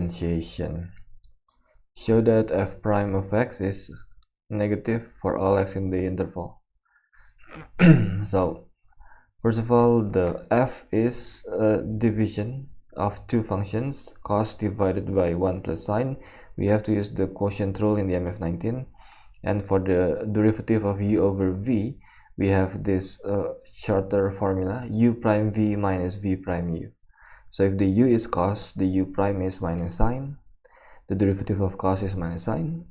differentiation. Show that f prime of x is negative for all x in the interval. So first of all, the f is a division of two functions, cos divided by 1 plus sine. We have to use the quotient rule in the MF19, and for the derivative of u over v, we have this shorter formula, u prime v minus v prime u. So if the u is cos, the u prime is minus sine, the derivative of cos is minus sine,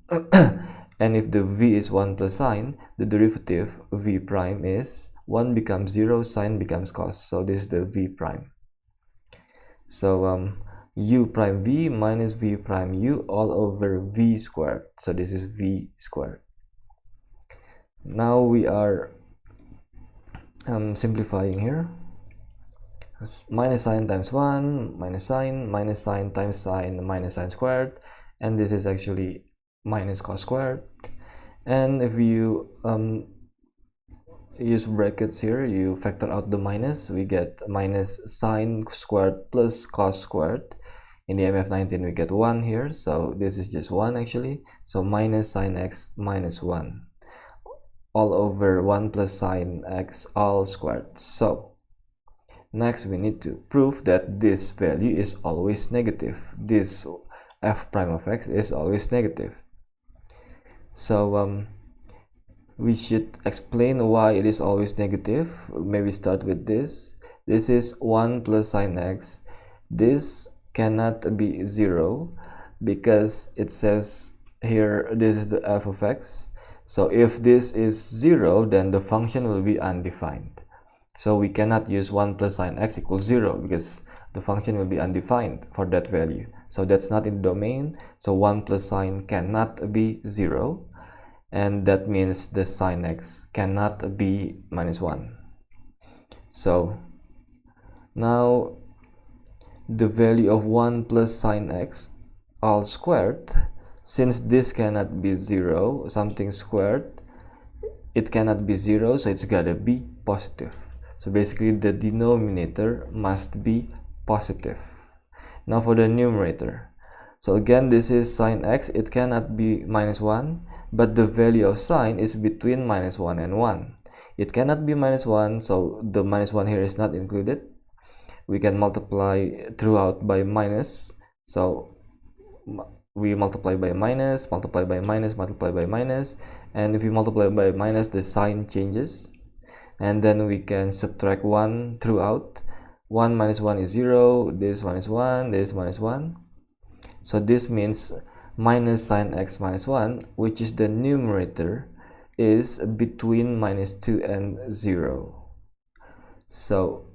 and if the v is 1 plus sine, the derivative v prime is 1 becomes 0, sine becomes cos. So this is the v prime. So u prime v minus v prime u all over v squared. So this is v squared. Now we are simplifying here. Minus sine times 1 minus sine times sine minus sine squared, and this is actually minus cos squared. And if you use brackets here, you factor out the minus, we get minus sine squared plus cos squared. In the MF19 we get 1 here, so this is just 1 actually. So minus sine x minus 1 all over 1 plus sine x all squared. So next we need to prove that this value is always negative. This f prime of x is always negative. So we should explain why it is always negative. Maybe start with this. This is 1 plus sine x. This cannot be 0 because it says here this is the f of x. So if this is 0, then the function will be undefined. So we cannot use 1 plus sine x equals 0 because the function will be undefined for that value. So that's not in the domain. So 1 plus sine cannot be 0. And that means the sine x cannot be minus 1. So now the value of 1 plus sine x all squared, since this cannot be 0, something squared, it cannot be 0, so it's gotta be positive. So basically the denominator must be positive. Now for the numerator. So again, this is sine x, it cannot be minus 1, but the value of sine is between minus 1 and 1. It cannot be minus 1, so the minus 1 here is not included. We can multiply throughout by minus. So we multiply by minus, multiply by minus, multiply by minus, and if we multiply by minus, the sign changes. And then we can subtract 1 throughout. 1 minus 1 is 0, this 1 is 1, this 1 is 1. So this means minus sine x minus 1, which is the numerator, is between minus 2 and 0. So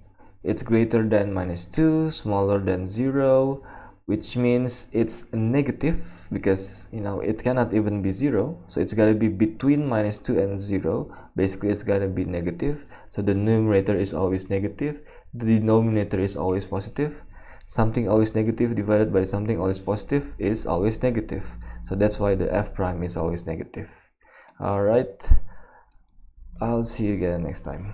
it's greater than minus 2, smaller than 0, which means it's negative because it cannot even be 0. So it's gotta be between minus 2 and 0. Basically it's gotta be negative. So the numerator is always negative, the denominator is always positive. Something always negative divided by something always positive is always negative. So that's why the f prime is always negative. Alright, I'll see you again next time.